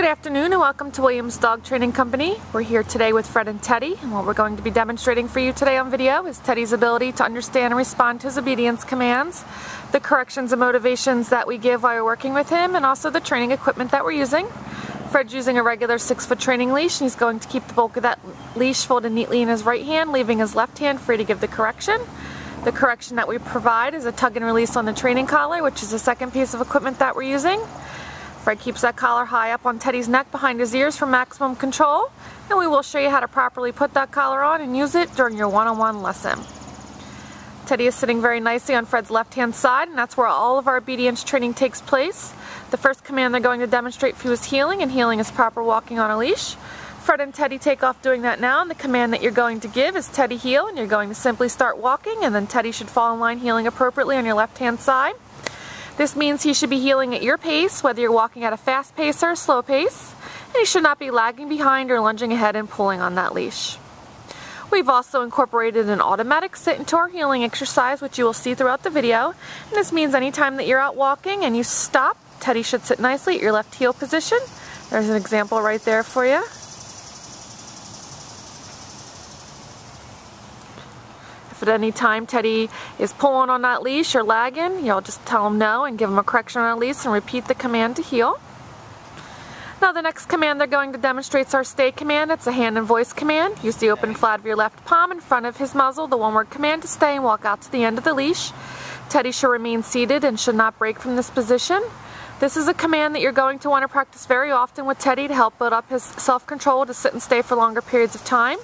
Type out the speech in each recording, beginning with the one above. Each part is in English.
Good afternoon and welcome to Williams Dog Training Company. We're here today with Fred and Teddy, and what we're going to be demonstrating for you today on video is Teddy's ability to understand and respond to his obedience commands, the corrections and motivations that we give while we're working with him, and also the training equipment that we're using. Fred's using a regular 6-foot training leash, and he's going to keep the bulk of that leash folded neatly in his right hand, leaving his left hand free to give the correction. The correction that we provide is a tug and release on the training collar, which is the second piece of equipment that we're using. Fred keeps that collar high up on Teddy's neck behind his ears for maximum control, and we will show you how to properly put that collar on and use it during your one-on-one lesson. Teddy is sitting very nicely on Fred's left-hand side, and that's where all of our obedience training takes place. The first command they're going to demonstrate for you is heeling, and heeling is proper walking on a leash. Fred and Teddy take off doing that now, and the command that you're going to give is Teddy heel, and you're going to simply start walking, and then Teddy should fall in line heeling appropriately on your left-hand side. This means he should be heeling at your pace, whether you're walking at a fast pace or a slow pace, and he should not be lagging behind or lunging ahead and pulling on that leash. We've also incorporated an automatic sit into our heeling exercise, which you will see throughout the video, and this means anytime that you're out walking and you stop, Teddy should sit nicely at your left heel position. There's an example right there for you. If at any time Teddy is pulling on that leash or lagging, you'll just tell him no and give him a correction on a leash and repeat the command to heel. Now the next command they're going to demonstrate is our stay command. It's a hand and voice command. Use the open flat of your left palm in front of his muzzle, the one-word command to stay, and walk out to the end of the leash. Teddy should remain seated and should not break from this position. This is a command that you're going to want to practice very often with Teddy to help build up his self-control to sit and stay for longer periods of time.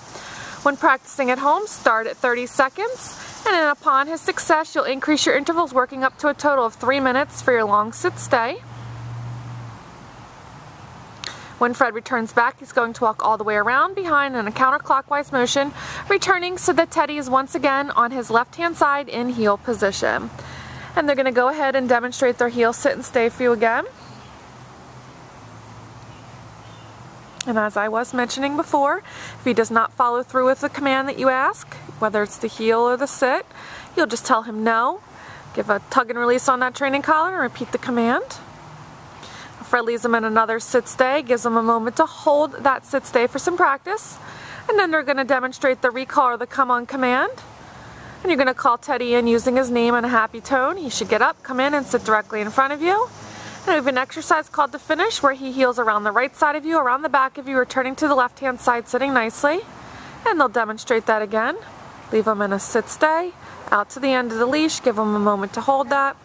When practicing at home, start at 30 seconds, and then upon his success, you'll increase your intervals, working up to a total of 3 minutes for your long sit-stay. When Fred returns back, he's going to walk all the way around behind in a counterclockwise motion, returning so that Teddy is once again on his left-hand side in heel position. And they're going to go ahead and demonstrate their heel sit and stay for you again. And as I was mentioning before, if he does not follow through with the command that you ask, whether it's the heel or the sit, you'll just tell him no, give a tug and release on that training collar, and repeat the command. Fred leaves him in another sit-stay, gives him a moment to hold that sit-stay for some practice, and then they're going to demonstrate the recall or the come-on command. And you're going to call Teddy in using his name in a happy tone. He should get up, come in, and sit directly in front of you. And we have an exercise called the finish, where he heels around the right side of you, around the back of you, returning to the left-hand side, sitting nicely. And they'll demonstrate that again. Leave him in a sit-stay, out to the end of the leash, give him a moment to hold that.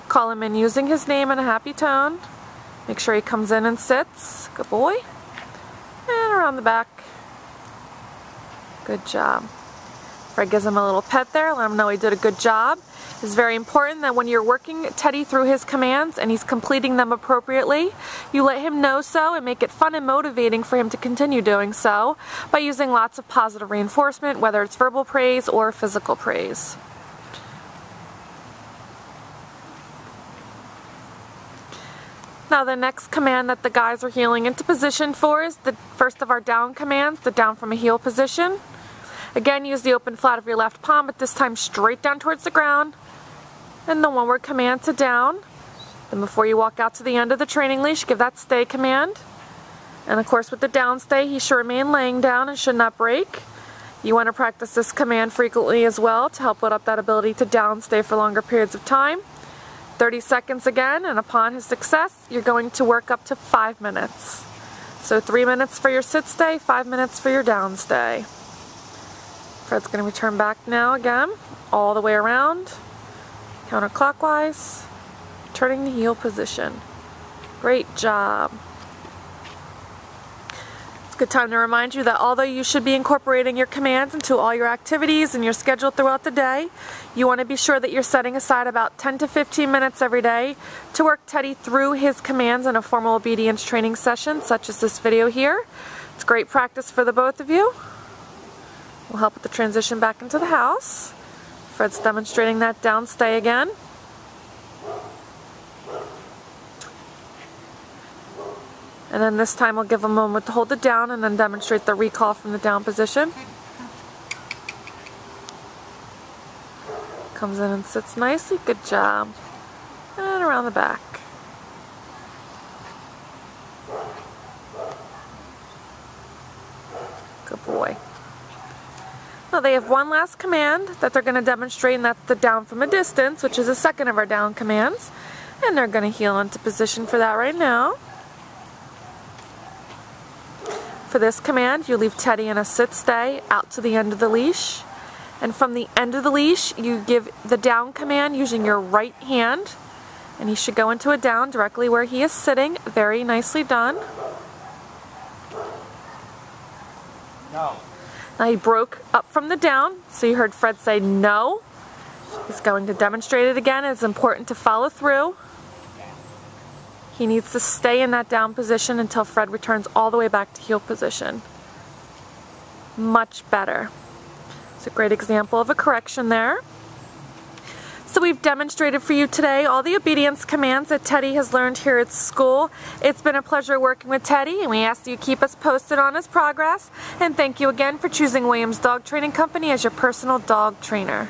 Call him in using his name in a happy tone. Make sure he comes in and sits. Good boy. And around the back. Good job. Fred gives him a little pet there, let him know he did a good job. It's very important that when you're working Teddy through his commands and he's completing them appropriately, you let him know so and make it fun and motivating for him to continue doing so by using lots of positive reinforcement, whether it's verbal praise or physical praise. Now the next command that the guys are heeling into position for is the first of our down commands, the down from a heel position. Again, use the open flat of your left palm, but this time straight down towards the ground. And the one-word command to down. Then before you walk out to the end of the training leash, give that stay command. And of course with the down stay, he should remain laying down and should not break. You want to practice this command frequently as well to help build up that ability to down stay for longer periods of time. 30 seconds again, and upon his success, you're going to work up to 5 minutes. So 3 minutes for your sit stay, 5 minutes for your down stay. Fred's going to return back now again, all the way around, counterclockwise, turning the heel position. Great job. It's a good time to remind you that although you should be incorporating your commands into all your activities and your schedule throughout the day, you want to be sure that you're setting aside about 10 to 15 minutes every day to work Teddy through his commands in a formal obedience training session, such as this video here. It's great practice for the both of you. Will help with the transition back into the house. Fred's demonstrating that down stay again. And then this time we'll give a moment to hold it down and then demonstrate the recall from the down position. Comes in and sits nicely. Good job. And around the back. Good boy. Now they have one last command that they're going to demonstrate, and that's the down from a distance, which is the second of our down commands. And they're going to heel into position for that right now. For this command, you leave Teddy in a sit-stay out to the end of the leash. And from the end of the leash, you give the down command using your right hand. And he should go into a down directly where he is sitting. Very nicely done. No. Now he broke up from the down, so you heard Fred say no. He's going to demonstrate it again. It's important to follow through. He needs to stay in that down position until Fred returns all the way back to heel position. Much better. It's a great example of a correction there. So we've demonstrated for you today all the obedience commands that Teddy has learned here at school. It's been a pleasure working with Teddy, and we ask that you keep us posted on his progress. And thank you again for choosing Williams Dog Training Company as your personal dog trainer.